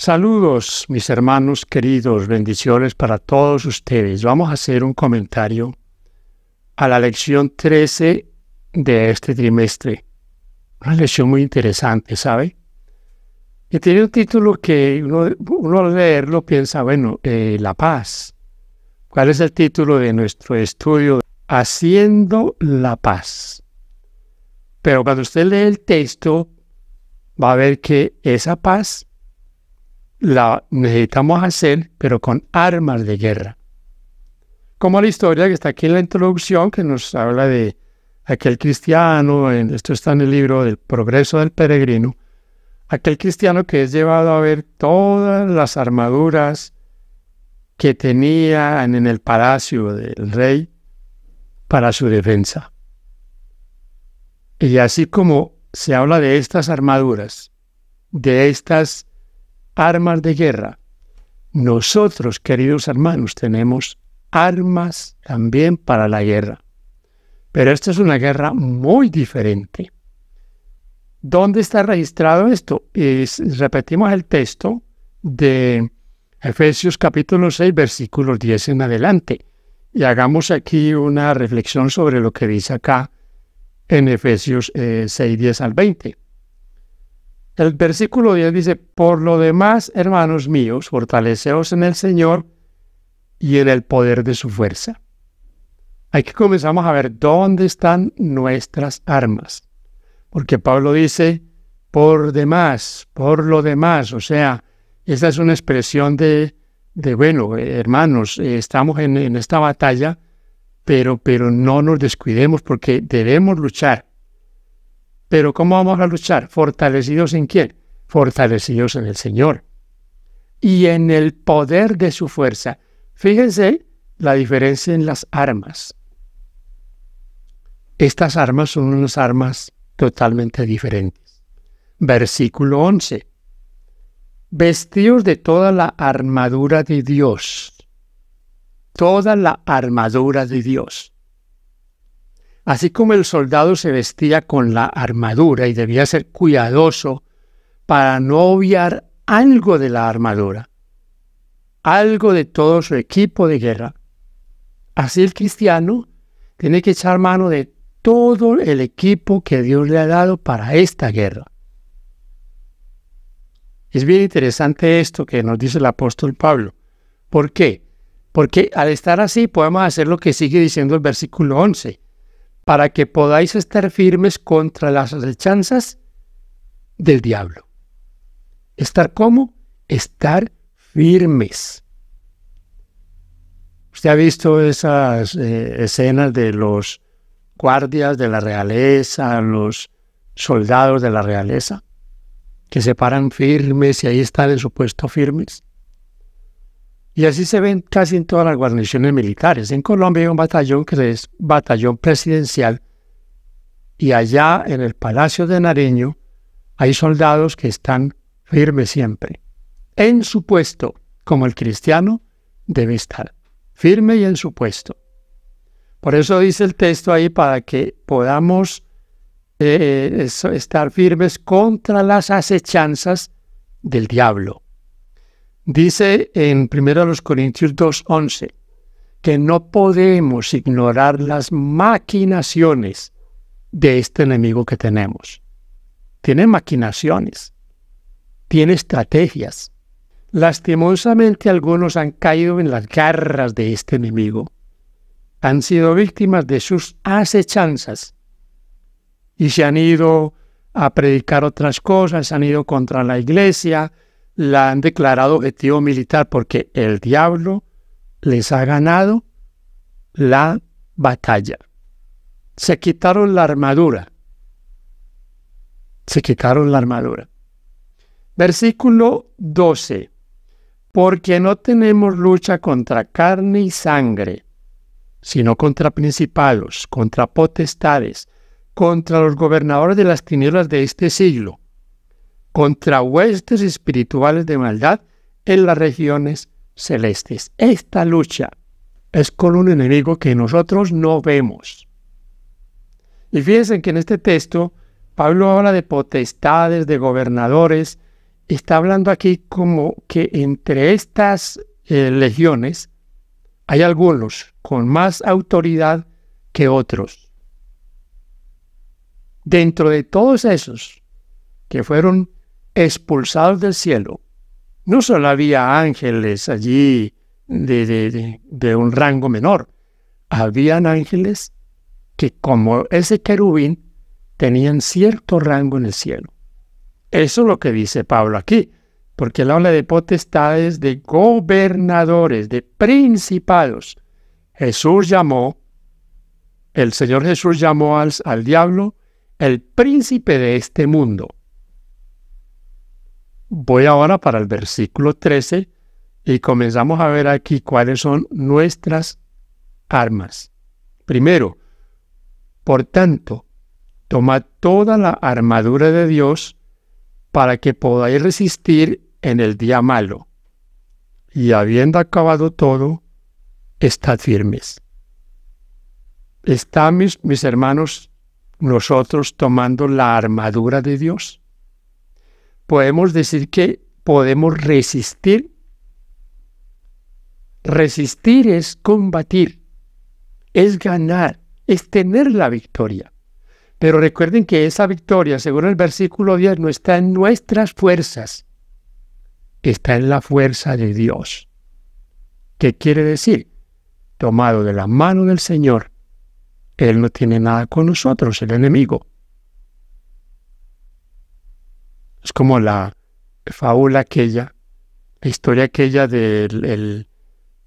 Saludos, mis hermanos queridos, bendiciones para todos ustedes. Vamos a hacer un comentario a la lección 13 de este trimestre. Una lección muy interesante, ¿sabe? Y tiene un título que uno al leerlo piensa, la paz. ¿Cuál es el título de nuestro estudio? Haciendo la paz. Pero cuando usted lee el texto, va a ver que esa paz la necesitamos hacer, pero con armas de guerra. Como la historia que está aquí en la introducción, que nos habla de aquel cristiano, esto está en el libro del Progreso del Peregrino, aquel cristiano que es llevado a ver todas las armaduras que tenía en el palacio del rey para su defensa. Y así como se habla de estas armaduras, de estas armas de guerra, nosotros, queridos hermanos, tenemos armas también para la guerra. Pero esta es una guerra muy diferente. ¿Dónde está registrado esto? Repetimos el texto de Efesios capítulo 6, versículos 10 en adelante. Y hagamos aquí una reflexión sobre lo que dice acá en Efesios 6, 10 al 20. El versículo 10 dice: por lo demás, hermanos míos, fortaleceos en el Señor y en el poder de su fuerza. Aquí comenzamos a ver dónde están nuestras armas. Porque Pablo dice, por lo demás. O sea, esta es una expresión hermanos, estamos en esta batalla, pero no nos descuidemos porque debemos luchar. Pero ¿cómo vamos a luchar? ¿Fortalecidos en quién? Fortalecidos en el Señor. Y en el poder de su fuerza. Fíjense la diferencia en las armas. Estas armas son unas armas totalmente diferentes. Versículo 11. Vestidos de toda la armadura de Dios. Toda la armadura de Dios. Así como el soldado se vestía con la armadura y debía ser cuidadoso para no obviar algo de la armadura, algo de todo su equipo de guerra, así el cristiano tiene que echar mano de todo el equipo que Dios le ha dado para esta guerra. Es bien interesante esto que nos dice el apóstol Pablo. ¿Por qué? Porque al estar así podemos hacer lo que sigue diciendo el versículo 11. Para que podáis estar firmes contra las acechanzas del diablo. ¿Estar cómo? Estar firmes. ¿Usted ha visto esas escenas de los guardias de la realeza, los soldados de la realeza, que se paran firmes y ahí están en su puesto firmes? Y así se ven casi en todas las guarniciones militares. En Colombia hay un batallón que es batallón presidencial y allá en el Palacio de Nariño hay soldados que están firmes siempre. En su puesto, como el cristiano debe estar, firme y en su puesto. Por eso dice el texto ahí, para que podamos estar firmes contra las acechanzas del diablo. Dice en 1 Corintios 2:11 que no podemos ignorar las maquinaciones de este enemigo que tenemos. Tiene maquinaciones, tiene estrategias. Lastimosamente algunos han caído en las garras de este enemigo. Han sido víctimas de sus acechanzas y se han ido a predicar otras cosas, se han ido contra la iglesia, la han declarado objetivo militar porque el diablo les ha ganado la batalla. Se quitaron la armadura. Versículo 12. Porque no tenemos lucha contra carne y sangre, sino contra principados, contra potestades, contra los gobernadores de las tinieblas de este siglo, contra huestes espirituales de maldad en las regiones celestes. Esta lucha es con un enemigo que nosotros no vemos. Y fíjense que en este texto Pablo habla de potestades, de gobernadores, está hablando aquí como que entre estas legiones hay algunos con más autoridad que otros. Dentro de todos esos que fueron expulsados del cielo, no solo había ángeles allí de un rango menor, habían ángeles que, como ese querubín, tenían cierto rango en el cielo. Eso es lo que dice Pablo aquí, porque él habla de potestades, de gobernadores, de principados. El Señor Jesús llamó al diablo el príncipe de este mundo. Voy ahora para el versículo 13 y comenzamos a ver aquí cuáles son nuestras armas. Primero, por tanto, tomad toda la armadura de Dios para que podáis resistir en el día malo. Y habiendo acabado todo, estad firmes. ¿Están mis hermanos, nosotros tomando la armadura de Dios? Podemos decir que podemos resistir. Resistir es combatir, es ganar, es tener la victoria. Pero recuerden que esa victoria, según el versículo 10, no está en nuestras fuerzas, está en la fuerza de Dios. ¿Qué quiere decir? Tomado de la mano del Señor, Él no tiene nada con nosotros, el enemigo. Es como la fábula aquella, la historia aquella del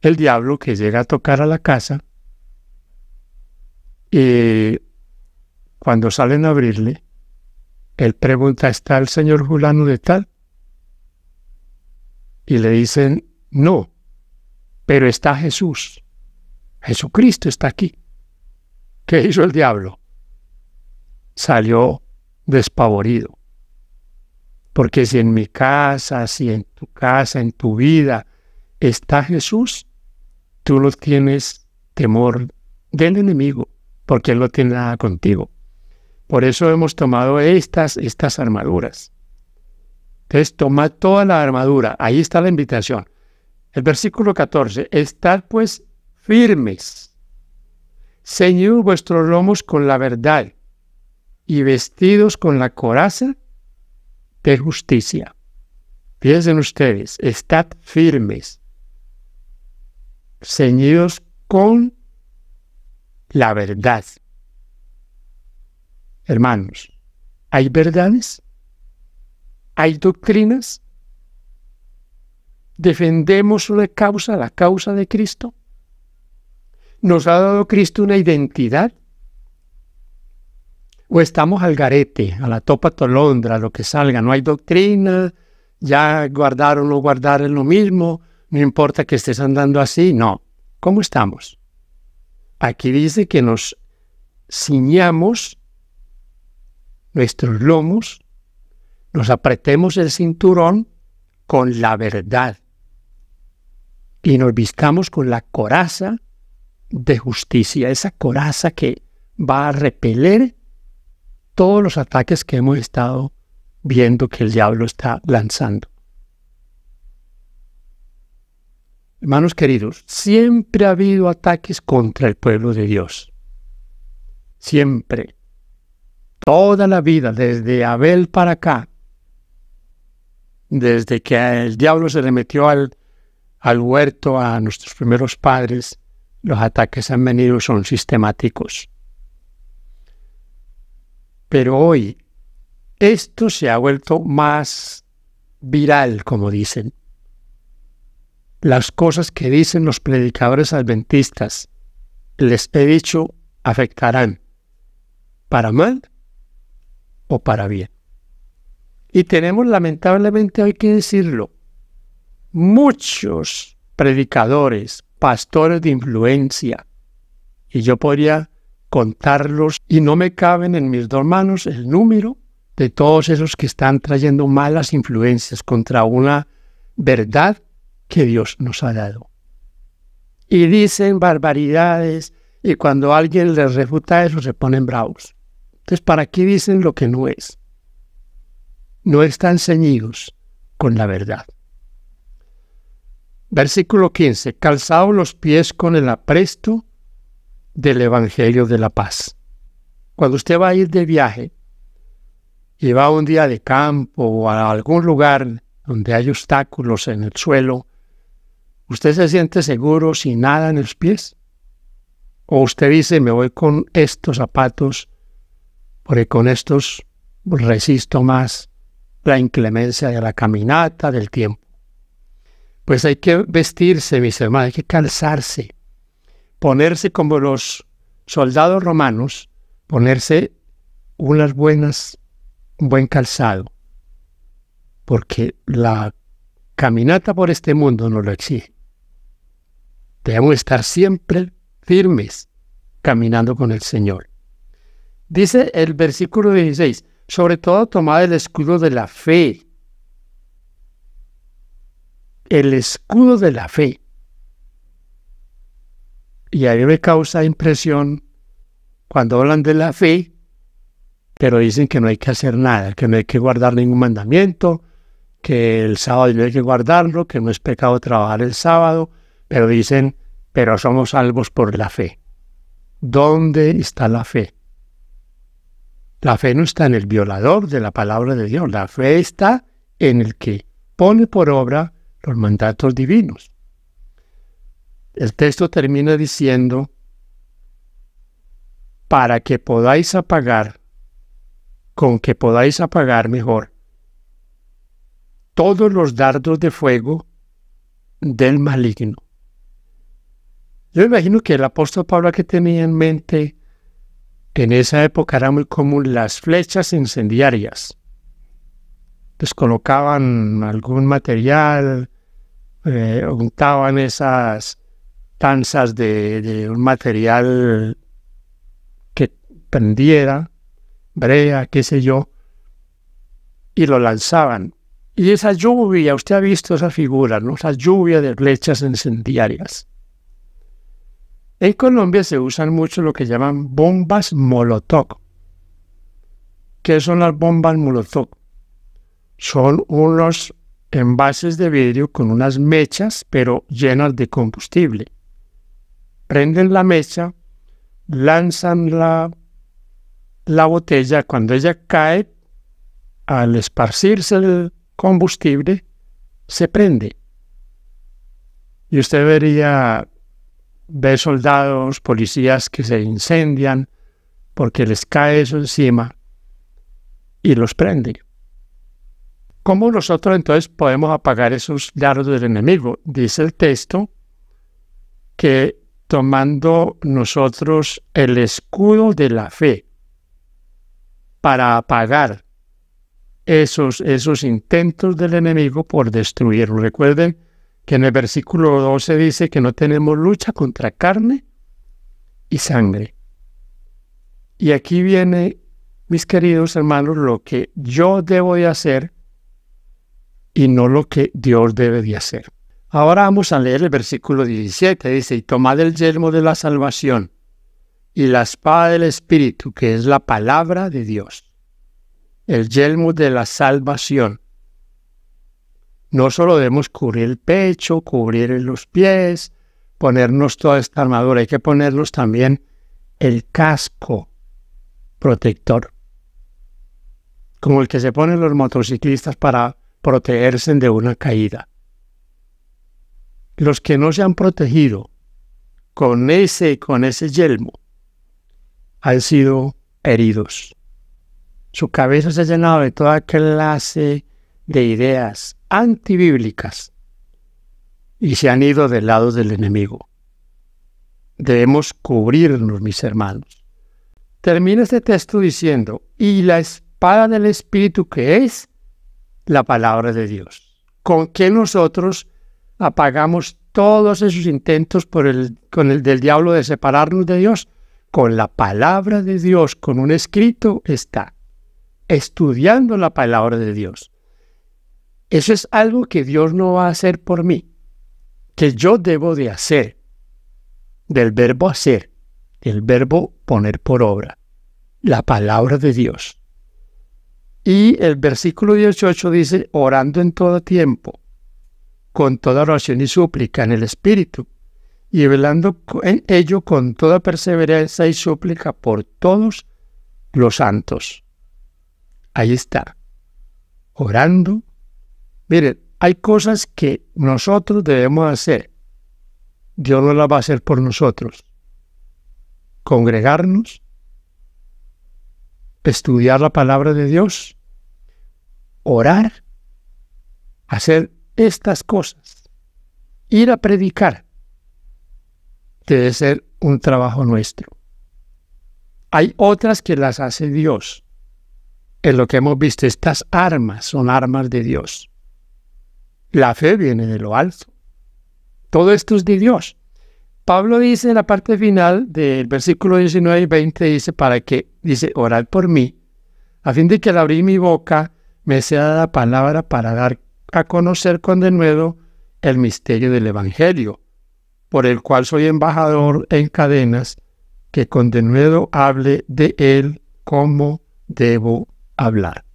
el diablo que llega a tocar a la casa y cuando salen a abrirle, él pregunta, ¿está el señor fulano de tal? Y le dicen, no, pero está Jesús. Jesucristo está aquí. ¿Qué hizo el diablo? Salió despavorido. Porque si en mi casa, si en tu casa, en tu vida está Jesús, tú no tienes temor del enemigo, porque Él no tiene nada contigo. Por eso hemos tomado estas armaduras. Entonces, tomad toda la armadura. Ahí está la invitación. El versículo 14. Estad pues firmes. Ceñid vuestros lomos con la verdad y vestidos con la coraza de justicia. Fíjense ustedes, estad firmes. Ceñidos con la verdad. Hermanos, ¿hay verdades? ¿Hay doctrinas? ¿Defendemos una causa, la causa de Cristo? ¿Nos ha dado Cristo una identidad? ¿O estamos al garete, a la topa tolondra, lo que salga? No hay doctrina, ya guardar o no guardar es lo mismo, no importa que estés andando así, no. ¿Cómo estamos? Aquí dice que nos ciñamos nuestros lomos, nos apretemos el cinturón con la verdad y nos vistamos con la coraza de justicia, esa coraza que va a repeler todos los ataques que hemos estado viendo que el diablo está lanzando. Hermanos queridos, siempre ha habido ataques contra el pueblo de Dios. Siempre. Toda la vida, desde Abel para acá, desde que el diablo se le metió al huerto a nuestros primeros padres, los ataques han venido, son sistemáticos. Pero hoy, esto se ha vuelto más viral, como dicen. Las cosas que dicen los predicadores adventistas, les he dicho, afectarán para mal o para bien. Y tenemos, lamentablemente, hay que decirlo, muchos predicadores, pastores de influencia, y yo podría contarlos, y no me caben en mis dos manos el número de todos esos que están trayendo malas influencias contra una verdad que Dios nos ha dado. Y dicen barbaridades, y cuando alguien les refuta eso se ponen bravos. Entonces, ¿para qué dicen lo que no es? No están ceñidos con la verdad. Versículo 15. Calzaos los pies con el apresto del Evangelio de la paz. Cuando usted va a ir de viaje y va un día de campo o a algún lugar donde hay obstáculos en el suelo, ¿usted se siente seguro sin nada en los pies? ¿O usted dice, me voy con estos zapatos porque con estos resisto más la inclemencia de la caminata, del tiempo? Pues hay que vestirse, mis hermanos, hay que calzarse, ponerse como los soldados romanos, ponerse un buen calzado, porque la caminata por este mundo nos lo exige. Debemos estar siempre firmes, caminando con el Señor. Dice el versículo 16, sobre todo tomad el escudo de la fe. El escudo de la fe. Y a mí me causa impresión cuando hablan de la fe, pero dicen que no hay que hacer nada, que no hay que guardar ningún mandamiento, que el sábado no hay que guardarlo, que no es pecado trabajar el sábado, pero dicen, pero somos salvos por la fe. ¿Dónde está la fe? La fe no está en el violador de la palabra de Dios, la fe está en el que pone por obra los mandatos divinos. El texto termina diciendo, para que podáis apagar, con que podáis apagar mejor, todos los dardos de fuego del maligno. Yo imagino que el apóstol Pablo, que tenía en mente, en esa época era muy común las flechas incendiarias. Les colocaban algún material, untaban esas tanzas de un material que prendiera, brea, qué sé yo, y lo lanzaban. Y esa lluvia, usted ha visto esa figura, ¿no? Esa lluvia de flechas incendiarias. En Colombia se usan mucho lo que llaman bombas Molotov. ¿Qué son las bombas Molotov? Son unos envases de vidrio con unas mechas, pero llenas de combustible. Prenden la mecha, lanzan la botella. Cuando ella cae, al esparcirse el combustible, se prende. Y usted ve soldados, policías que se incendian porque les cae eso encima y los prende. ¿Cómo nosotros entonces podemos apagar esos dardos del enemigo? Dice el texto que tomando nosotros el escudo de la fe para apagar esos intentos del enemigo por destruirlo. Recuerden que en el versículo 12 dice que no tenemos lucha contra carne y sangre. Y aquí viene, mis queridos hermanos, lo que yo debo de hacer y no lo que Dios debe de hacer. Ahora vamos a leer el versículo 17. Dice, y tomad el yelmo de la salvación y la espada del Espíritu, que es la palabra de Dios. El yelmo de la salvación. No solo debemos cubrir el pecho, cubrir los pies, ponernos toda esta armadura, hay que ponernos también el casco protector, como el que se ponen los motociclistas para protegerse de una caída. Los que no se han protegido con ese yelmo han sido heridos. Su cabeza se ha llenado de toda clase de ideas antibíblicas y se han ido del lado del enemigo. Debemos cubrirnos, mis hermanos. Termina este texto diciendo, y la espada del Espíritu, que es la palabra de Dios. ¿Con qué nosotros apagamos todos esos intentos del diablo de separarnos de Dios? Con la palabra de Dios, con un escrito está. Estudiando la palabra de Dios. Eso es algo que Dios no va a hacer por mí, que yo debo de hacer, del verbo hacer, del verbo poner por obra, la palabra de Dios. Y el versículo 18 dice, orando en todo tiempo, con toda oración y súplica en el Espíritu, y velando en ello con toda perseverancia y súplica por todos los santos. Ahí está, orando. Miren, hay cosas que nosotros debemos hacer. Dios no las va a hacer por nosotros. Congregarnos, estudiar la palabra de Dios, orar, hacer estas cosas, ir a predicar, debe ser un trabajo nuestro. Hay otras que las hace Dios. En lo que hemos visto, estas armas son armas de Dios. La fe viene de lo alto. Todo esto es de Dios. Pablo dice en la parte final del versículo 19 y 20, dice, orad por mí, a fin de que al abrir mi boca me sea dada palabra para dar a conocer con denuedo el misterio del Evangelio, por el cual soy embajador en cadenas, que con denuedo hable de él como debo hablar.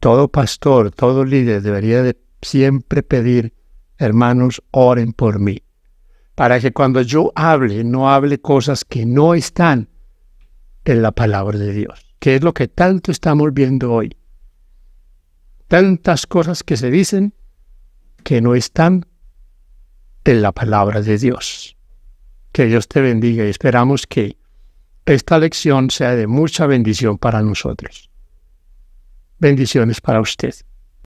Todo pastor, todo líder debería de siempre pedir, hermanos, oren por mí, para que cuando yo hable, no hable cosas que no están en la palabra de Dios, que es lo que tanto estamos viendo hoy. Tantas cosas que se dicen que no están en la palabra de Dios. Que Dios te bendiga y esperamos que esta lección sea de mucha bendición para nosotros. Bendiciones para usted.